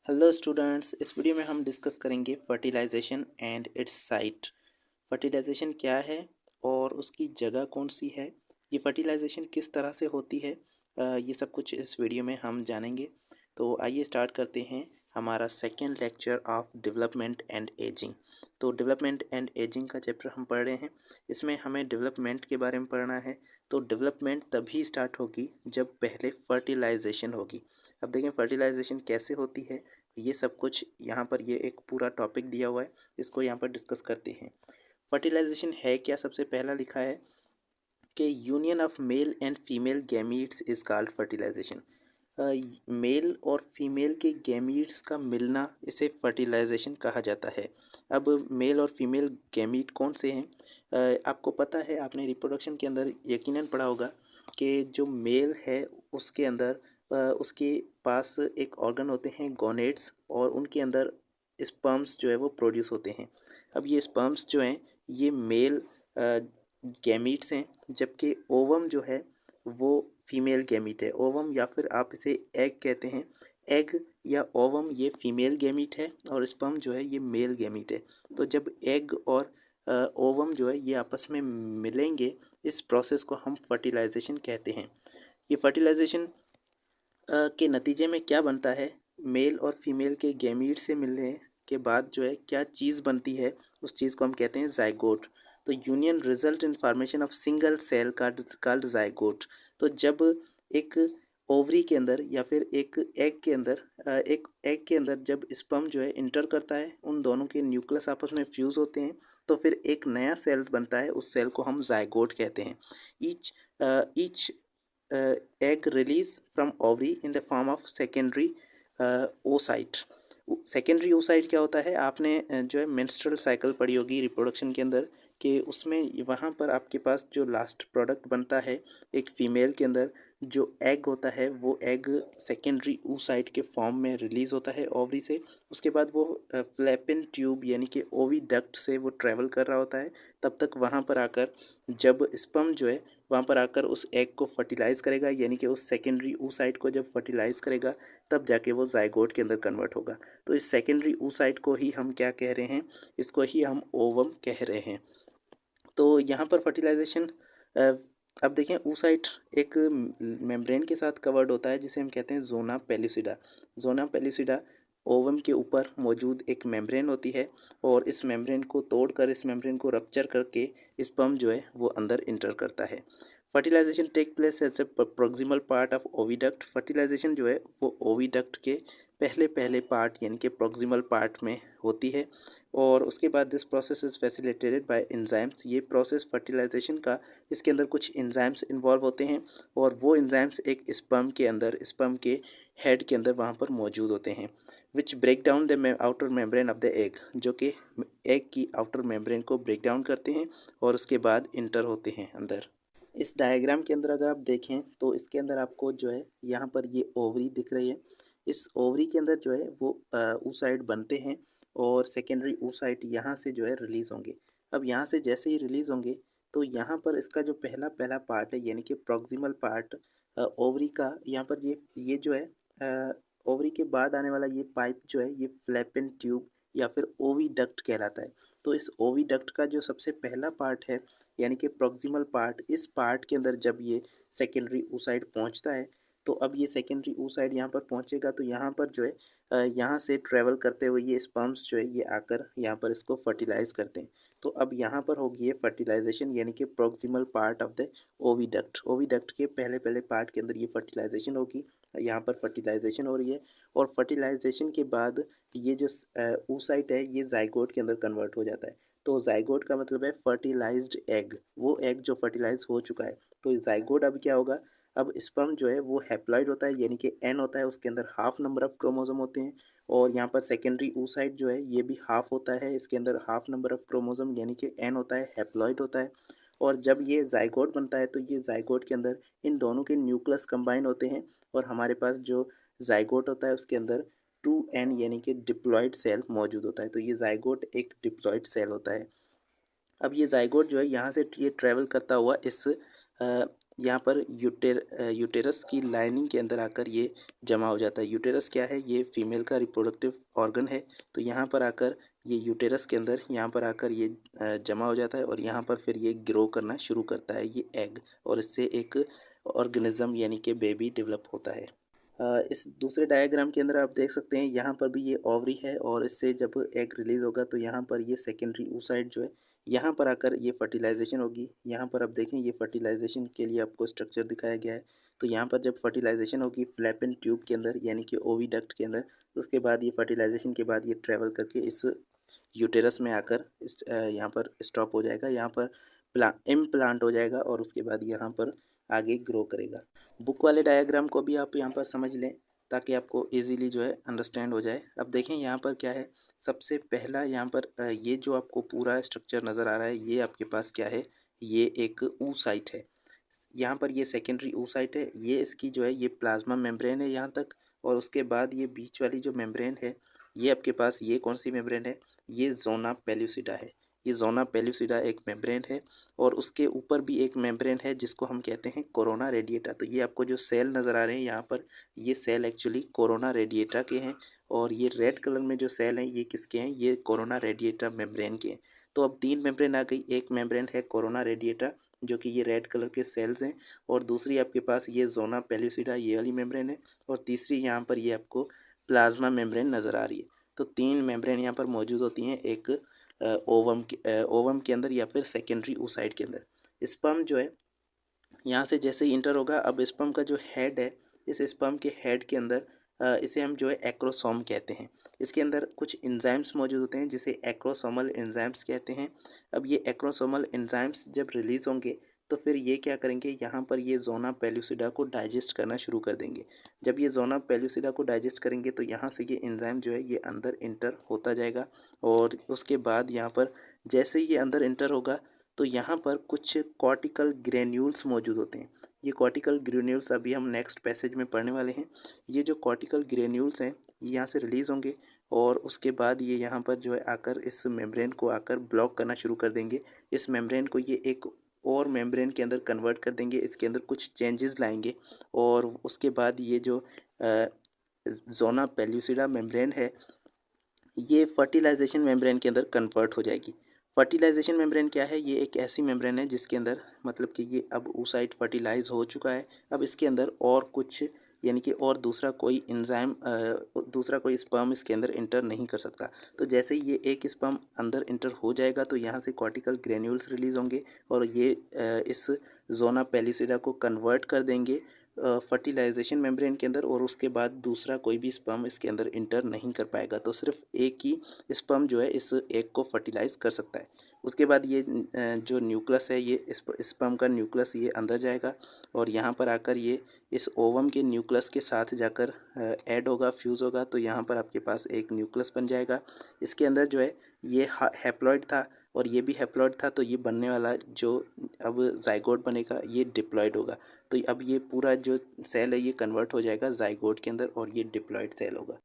Hello students, इस video में हम डिस्कस करेंगे fertilization and its site. Fertilization क्या है और उसकी जगह कौन सी है, ये फर्टिलाइजेशन किस तरह से होती है, ये सब कुछ इस वीडियो में हम जानेंगे। तो आइए स्टार्ट करते हैं हमारा second lecture of development and ageing. तो डेवलपमेंट एंड एजिंग का चैप्टर हम पढ़ रहे हैं। इसमें हमें डेवलपमेंट के बारे में पढ़ना है। तो डेवलपमेंट तभी स्टार्ट होगी जब पहले फर्टिलाइजेशन होगी। अब देखें फर्टिलाइजेशन कैसे होती है, ये सब कुछ यहाँ पर ये एक पूरा टॉपिक दिया हुआ है, इसको यहाँ पर डिस्कस करते हैं। फर्टिलाइजेशन है क्या, सबसे पहला लिखा है कि union of male and female gametes is called fertilization. Male और फीमेल के गैमीट्स का मिलना, इसे फर्टिलाइजेशन कहा जाता है। अब मेल और फीमेल गैमीट कौन से हैं? आपको पता है, आपने रिप्रोडक्शन के अंदर यकीनन पढ़ा होगा कि जो मेल है उसके अंदर उसके पास एक ऑर्गन होते हैं गोनेड्स, और उनके अंदर स्पर्म्स जो है वो प्रोड्यूस होते हैं। अब ये स्पर्म्स जो हैं ये मेल गैमीट्स हैं, जबकि ओवम जो है वो फीमेल गैमीट है। ओवम या फिर आप इसे एग कहते हैं। एग या ओवम ये फीमेल गैमीट है और स्पर्म जो है ये मेल गैमीट है। तो जब एग और ओवम जो है ये आपस में मिलेंगे, इस प्रोसेस को हम फर्टिलाइजेशन कहते हैं। ये फर्टिलाइजेशन के नतीजे में क्या बनता है, मेल और फीमेल के गैमीट से मिलने के बाद जो है क्या चीज़ बनती है, उस चीज़ को हम कहते हैं जाइगोट। तो union result in formation of single cell called zygote. तो जब एक ओवरी के अंदर या फिर एक एग के अंदर जब स्पर्म जो है इंटर करता है, उन दोनों के न्यूक्लियस आपस में फ्यूज़ होते हैं, तो फिर एक नया सेल बनता है, उस सेल को हम जाइगोट कहते हैं। Each egg release from ovary in the form of secondary oocyte। Secondary oocyte क्या होता है? आपने जो है मेंस्ट्रुअल साइकिल पढ़ी होगी रिप्रोडक्शन के अंदर, कि उसमें वहाँ पर आपके पास जो लास्ट प्रोडक्ट बनता है एक फीमेल के अंदर, जो एग होता है वो एग सेकेंडरी oocyte के फॉर्म में रिलीज़ होता है ओवरी से। उसके बाद वो फ्लैपिन ट्यूब यानी कि ओविडक्ट से वो ट्रैवल कर रहा होता है। तब तक वहाँ पर आकर जब स्पर्म जो है वहाँ पर आकर उस एग को फर्टिलाइज़ करेगा, यानी कि उस सेकेंडरी oocyte को जब फर्टिलाइज़ करेगा तब जाके वो जाइगोट के अंदर कन्वर्ट होगा। तो इस सेकेंडरी oocyte को ही हम क्या कह रहे हैं? इसको ही हम ओवम कह रहे हैं। तो यहाँ पर फर्टिलाइजेशन, अब देखें oocyte एक मेम्ब्रेन के साथ कवर्ड होता है जिसे हम कहते हैं zona pellucida. Zona pellucida ovum के ऊपर मौजूद एक मेम्ब्रेन होती है, और इस मेम्ब्रेन को तोड़कर, इस मेम्ब्रेन को रप्चर करके स्पर्म जो है वो अंदर इंटर करता है। Fertilization take place as a proximal part of oviduct. Fertilization जो है वो ओविडक्ट के पहले पहले पार्ट यानी कि प्रोक्सिमल पार्ट में होती है, और उसके बाद this process is facilitated bye enzymes. ये प्रोसेस फर्टिलाइजेशन का, इसके अंदर कुछ एंजाइम्स इन्वॉल्व होते हैं, और वो एंजाइम्स एक स्पर्म के अंदर, स्पर्म के हेड के अंदर वहाँ पर मौजूद होते हैं, which break down the outer membrane of the egg, जो कि एग की आउटर मेम्ब्रेन को ब्रेक डाउन करते हैं और उसके बाद इंटर होते हैं अंदर। इस डायग्राम के अंदर अगर आप देखें तो इसके अंदर आपको जो है यहाँ पर ये ओवरी दिख रही है। इस ओवरी के अंदर जो है वो oocyte बनते हैं, और सेकेंडरी oocyte यहाँ से जो है रिलीज़ होंगे। अब यहाँ से जैसे ही रिलीज़ होंगे तो यहाँ पर इसका जो पहला पहला पार्ट है यानी कि प्रॉक्सिमल पार्ट ओवरी का, यहाँ पर ये जो है ओवरी के बाद आने वाला ये पाइप जो है ये फ्लैपिन ट्यूब या फिर ओविडक्ट कहलाता है। तो इस ओविडक्ट का जो सबसे पहला पार्ट है यानी कि प्रॉक्सिमल पार्ट, इस पार्ट के अंदर जब ये सेकेंडरी oocyte पहुंचता है, तो अब ये सेकेंडरी oocyte यहाँ पर पहुंचेगा, तो यहाँ पर जो है यहाँ से ट्रेवल करते हुए ये स्पर्म्स जो है ये आकर यहाँ पर इसको फर्टिलाइज करते हैं। तो अब यहाँ पर होगी ये फर्टिलाइजेशन यानी कि proximal part of the oviduct. Oviduct के पहले पहले पार्ट के अंदर ये फर्टिलाइजेशन होगी, यहाँ पर फर्टिलाइजेशन हो रही है, और फर्टिलाइजेशन के बाद ये जो oocyte है ये जाइगोट के अंदर कन्वर्ट हो जाता है। तो जाइगोट का मतलब है फर्टिलाइज्ड एग, वो एग जो फर्टिलाइज हो चुका है। तो जाइगोट अब क्या होगा? अब स्पर्म जो है वो हैप्लॉइड होता है, यानी कि एन होता है, उसके अंदर हाफ नंबर ऑफ क्रोमोसोम होते हैं, और यहाँ पर सेकेंडरी oocyte जो है ये भी हाफ होता है, इसके अंदर हाफ नंबर ऑफ क्रोमोसोम यानी कि एन होता है, हैप्लॉइड होता है। और जब ये जाइगोट बनता है तो ये जाइगोट के अंदर इन दोनों के न्यूक्लियस कंबाइन होते हैं, और हमारे पास जो जाइगोट होता है उसके अंदर 2n यानी कि डिप्लॉइड सेल मौजूद होता है। तो ये जाइगोट एक डिप्लॉइड सेल होता है। अब ये जाइगोट जो है यहाँ से ये ट्रैवल करता हुआ इस यहाँ पर यूटेरस की लाइनिंग के अंदर आकर ये जमा हो जाता है। यूटेरस क्या है? ये फीमेल का रिप्रोडक्टिव ऑर्गन है। तो यहाँ पर आकर ये यूटेरस के अंदर यहाँ पर आकर ये जमा हो जाता है और यहाँ पर फिर ये ग्रो करना शुरू करता है ये एग, और इससे एक ऑर्गेनिज्म यानी कि बेबी डेवलप होता है। इस दूसरे डायग्राम के अंदर आप देख सकते हैं यहाँ पर भी ये ओवरी है, और इससे जब एग रिलीज होगा तो यहाँ पर ये सेकेंडरी oocyte जो है यहाँ पर आकर ये फर्टिलाइजेशन होगी। यहाँ पर आप देखें ये फर्टिलाइजेशन के लिए आपको स्ट्रक्चर दिखाया गया है। तो यहाँ पर जब फर्टिलाइजेशन होगी फ्लैपेन ट्यूब के अंदर यानी कि ओविडक्ट के अंदर, तो उसके बाद ये फर्टिलाइजेशन के बाद ये ट्रैवल करके इस यूटेरस में आकर इस यहाँ पर स्टॉप हो जाएगा। यहाँ पर इम्प्लांट हो जाएगा और उसके बाद यहाँ पर आगे ग्रो करेगा। बुक वाले डायग्राम को भी आप यहाँ पर समझ लें ताकि आपको इजीली जो है अंडरस्टैंड हो जाए। अब देखें यहाँ पर क्या है, सबसे पहला यहाँ पर ये जो आपको पूरा स्ट्रक्चर नज़र आ रहा है ये आपके पास क्या है, ये एक oocyte है। यहाँ पर ये सेकेंडरी oocyte है, ये इसकी जो है ये प्लाज्मा मेम्ब्रेन है यहाँ तक, और उसके बाद ये बीच वाली जो मेम्ब्रेन है ये आपके पास ये कौन सी मेम्ब्रेन है, ये जोना पेल्यूसिडा है। ये जोना पेल्यूसिडा एक मेम्ब्रेन है, और उसके ऊपर भी एक मेम्ब्रेन है जिसको हम कहते हैं कोरोना रेडिएटा। तो ये आपको जो सेल नज़र आ रहे हैं यहाँ पर, ये सेल एक्चुअली कोरोना रेडिएटा के हैं, और ये रेड कलर में जो सेल हैं ये किसके हैं, ये कोरोना रेडिएटा मेम्ब्रेन के हैं। तो अब तीन मेम्ब्रेन आ गई, एक मेम्ब्रेन है कोरोना रेडिएटा जो कि ये रेड कलर के सेल्स हैं, और दूसरी आपके पास ये जोना पेल्यूसिडा ये वाली मेम्ब्रेन है, और तीसरी यहाँ पर ये आपको प्लाज्मा मेम्ब्रेन नज़र आ रही है। तो तीन मेम्ब्रेन यहाँ पर मौजूद होती हैं, एक ओवम के अंदर या फिर सेकेंडरी oocyte के अंदर। स्पर्म जो है यहाँ से जैसे ही इंटर होगा, अब स्पर्म का जो हेड है, इस स्पर्म के हेड के अंदर इसे हम जो है एक्रोसोम कहते हैं। इसके अंदर कुछ एंजाइम्स मौजूद होते हैं जिसे एक्रोसोमल एंजाइम्स कहते हैं। अब ये एक्रोसोमल एंजाइम्स जब रिलीज़ होंगे तो फिर ये क्या करेंगे, यहाँ पर ये जोना पेल्यूसिडा को डाइजेस्ट करना शुरू कर देंगे। जब ये जोना पेल्यूसिडा को डाइजेस्ट करेंगे तो यहाँ से ये एंजाइम जो है ये अंदर इंटर होता जाएगा, और उसके बाद यहाँ पर जैसे ही ये अंदर इंटर होगा तो यहाँ पर कुछ कॉर्टिकल ग्रेन्यूल्स मौजूद होते हैं। ये कॉर्टिकल ग्रेन्यूल्स अभी हम नेक्स्ट पैसेज में पढ़ने वाले हैं। ये जो कॉर्टिकल ग्रेन्यूल्स हैं ये यहाँ से रिलीज़ होंगे, और उसके बाद ये यहाँ पर जो है आकर इस मेम्ब्रेन को आकर ब्लॉक करना शुरू कर देंगे। इस मेम्ब्रेन को ये एक और मेम्ब्रेन के अंदर कन्वर्ट कर देंगे, इसके अंदर कुछ चेंजेस लाएंगे, और उसके बाद ये जो जोना पेल्यूसिडा मेम्ब्रेन है ये फर्टिलाइजेशन मेम्ब्रेन के अंदर कन्वर्ट हो जाएगी। फर्टिलाइजेशन मेम्ब्रेन क्या है, ये एक ऐसी मेम्ब्रेन है जिसके अंदर मतलब कि ये अब oocyte फर्टिलाइज हो चुका है। अब इसके अंदर और कुछ यानी कि और दूसरा कोई एंजाइम दूसरा कोई स्पर्म इसके अंदर इंटर नहीं कर सकता। तो जैसे ही ये एक स्पर्म अंदर इंटर हो जाएगा तो यहाँ से कॉर्टिकल ग्रेन्यूल्स रिलीज़ होंगे, और ये इस जोना पेल्यूसिडा को कन्वर्ट कर देंगे फर्टिलाइजेशन मेम्ब्रेन के अंदर, और उसके बाद दूसरा कोई भी स्पर्म इसके अंदर इंटर नहीं कर पाएगा। तो सिर्फ एक ही स्पर्म जो है इस एग को फर्टिलाइज कर सकता है। उसके बाद ये जो न्यूक्लियस है ये स्पर्म का न्यूक्लियस ये अंदर जाएगा, और यहाँ पर आकर ये इस ओवम के न्यूक्लियस के साथ जाकर ऐड होगा, फ्यूज़ होगा। तो यहाँ पर आपके पास एक न्यूक्लियस बन जाएगा। इसके अंदर जो है ये हैप्लॉइड था और ये भी हैप्लॉइड था, तो ये बनने वाला जो अब जाइगोट बनेगा ये डिप्लॉइड होगा। तो अब ये पूरा जो सेल है ये कन्वर्ट हो जाएगा जाइगोट के अंदर, और ये डिप्लॉइड सेल होगा।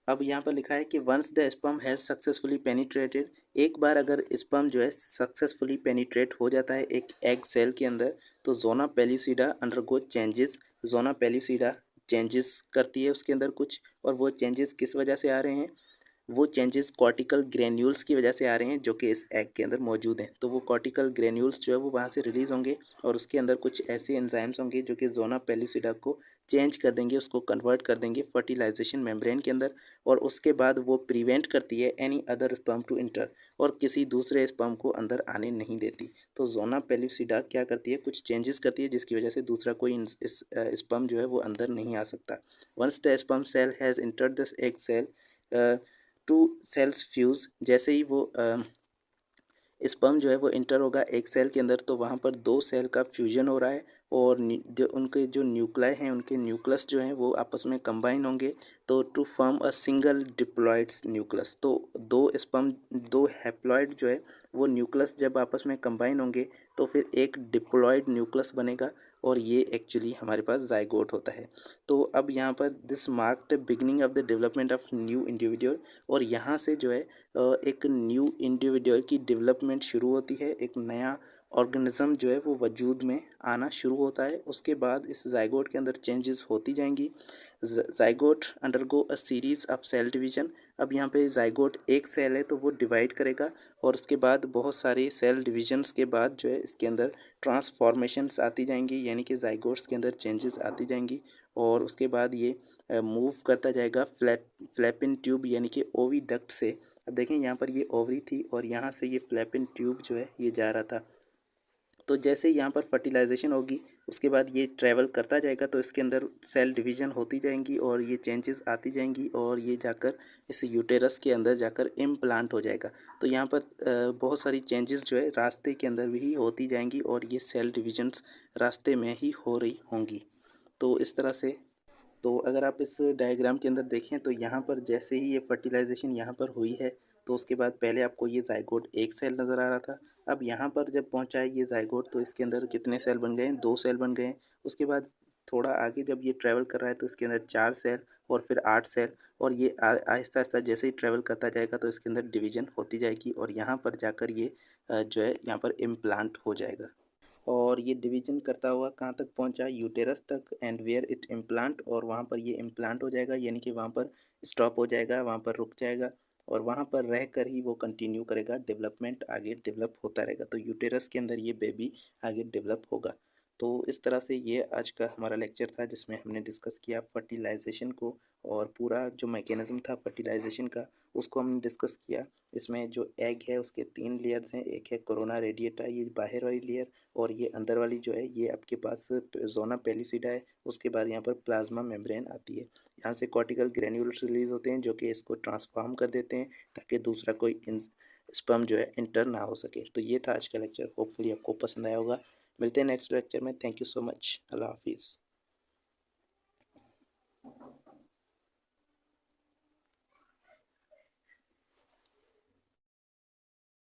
अब यहाँ पर लिखा है कि once the sperm has successfully penetrated, एक बार अगर स्पर्म जो है सक्सेसफुली पेनिट्रेट हो जाता है एक एग सेल के अंदर, तो जोना पेल्यूसिडा अंडरगो चेंजेस। जोना पेल्यूसिडा चेंजेस करती है उसके अंदर कुछ, और वो चेंजेस किस वजह से आ रहे हैं, वो चेंजेस कॉर्टिकल ग्रेन्यूल्स की वजह से आ रहे हैं जो कि इस एग के अंदर मौजूद हैं। तो वो कॉर्टिकल ग्रेन्यूल्स जो है वो वहाँ से रिलीज़ होंगे, और उसके अंदर कुछ ऐसे एंजाइम्स होंगे जो कि जोना पेल्यूसिडा को चेंज कर देंगे, उसको कन्वर्ट कर देंगे फर्टिलाइजेशन मेम्ब्रेन के अंदर, और उसके बाद वो प्रिवेंट करती है any other sperm to enter, और किसी दूसरे स्पर्म को अंदर आने नहीं देती। तो जोना पेल्यूसिडा क्या करती है, कुछ चेंजेस करती है जिसकी वजह से दूसरा कोई स्पर्म जो है वो अंदर नहीं आ सकता। Once the sperm cell has entered this egg cell, two cells fuse, जैसे ही वो स्पर्म जो है वो इंटर होगा एक सेल के अंदर, तो वहाँ पर दो सेल का फ्यूजन हो रहा है, और जो उनके जो न्यूक्लाई हैं उनके न्यूक्लियस जो हैं वो आपस में कंबाइन होंगे, तो to form a single diploids nucleus. तो दो हैप्लॉइड जो है वो न्यूक्लियस जब आपस में कंबाइन होंगे तो फिर एक डिप्लॉइड न्यूक्लियस बनेगा, और ये एक्चुअली हमारे पास जाइगोट होता है। तो अब यहाँ पर this mark the beginning of the development of new individual, और यहाँ से जो है एक न्यू इंडिविजुअल की डेवलपमेंट शुरू होती है, एक नया ऑर्गेनिज्म जो है वो वजूद में आना शुरू होता है। उसके बाद इस जाइगोट के अंदर चेंजेस होती जाएंगी। Zygote undergo a series of cell division. अब यहाँ पे जाइगोट एक सेल है तो वो डिवाइड करेगा और उसके बाद बहुत सारी सेल डिविजन्स के बाद जो है इसके अंदर ट्रांसफॉर्मेशंस आती जाएंगी, यानी कि जाइगोट्स के अंदर चेंजेस आती जाएंगी। और उसके बाद ये मूव करता जाएगा फ्लैपिन ट्यूब यानी कि ओवी डक्ट से। अब देखें यहाँ पर ये ओवरी थी और यहाँ से ये फ्लैपिन ट्यूब जो है ये जा रहा था। तो जैसे यहाँ पर फर्टिलाइजेशन होगी उसके बाद ये ट्रैवल करता जाएगा तो इसके अंदर सेल डिवीज़न होती जाएंगी और ये चेंजेस आती जाएंगी और ये जाकर इस यूटेरस के अंदर जाकर इम्प्लांट हो जाएगा। तो यहाँ पर बहुत सारी चेंजेस जो है रास्ते के अंदर भी होती जाएंगी और ये सेल डिविजन्स रास्ते में ही हो रही होंगी। तो इस तरह से, तो अगर आप इस डायग्राम के अंदर देखें तो यहाँ पर जैसे ही ये फर्टिलाइजेशन यहाँ पर हुई है तो उसके बाद पहले आपको ये जाइगोट एक सेल नज़र आ रहा था। अब यहाँ पर जब पहुँचा है ये जाइगोट तो इसके अंदर कितने सेल बन गए हैं, 2 सेल बन गए हैं। उसके बाद थोड़ा आगे जब ये ट्रैवल कर रहा है तो इसके अंदर 4 सेल और फिर 8 सेल, और ये आहिस्ता आहिस्ता जैसे ही ट्रैवल करता जाएगा तो इसके अंदर डिवीजन होती जाएगी और यहाँ पर जाकर ये जो है यहाँ पर इम्प्लांट हो जाएगा। और ये डिवीजन करता हुआ कहाँ तक पहुँचा, यूटेरस तक, एंड वेयर इट इम्प्लांट, और वहाँ पर ये इम्प्लांट हो जाएगा यानी कि वहाँ पर स्टॉप हो जाएगा, वहाँ पर रुक जाएगा और वहाँ पर रह कर ही वो कंटिन्यू करेगा, डेवलपमेंट आगे डेवलप होता रहेगा। तो यूटेरस के अंदर ये बेबी आगे डेवलप होगा। तो इस तरह से ये आज का हमारा लेक्चर था जिसमें हमने डिस्कस किया फर्टिलाइजेशन को और पूरा जो मैकेनिज़्म था फर्टिलाइजेशन का उसको हमने डिस्कस किया। इसमें जो एग है उसके 3 लेयर्स हैं, एक है कोरोना रेडिएटा ये बाहर वाली लेयर, और ये अंदर वाली जो है ये आपके पास जोना पेलिसिडा है। उसके बाद यहाँ पर प्लाज्मा मेम्ब्रेन आती है, यहाँ से कॉर्टिकल ग्रेन्यूल्स रिलीज होते हैं जो कि इसको ट्रांसफॉर्म कर देते हैं ताकि दूसरा कोई स्पर्म जो है इंटर ना हो सके। तो ये था आज का लेक्चर, होपफुली आपको पसंद आया होगा। मिलते हैं नेक्स्ट लेक्चर में। Thank you so much. अल्लाह हाफिज़।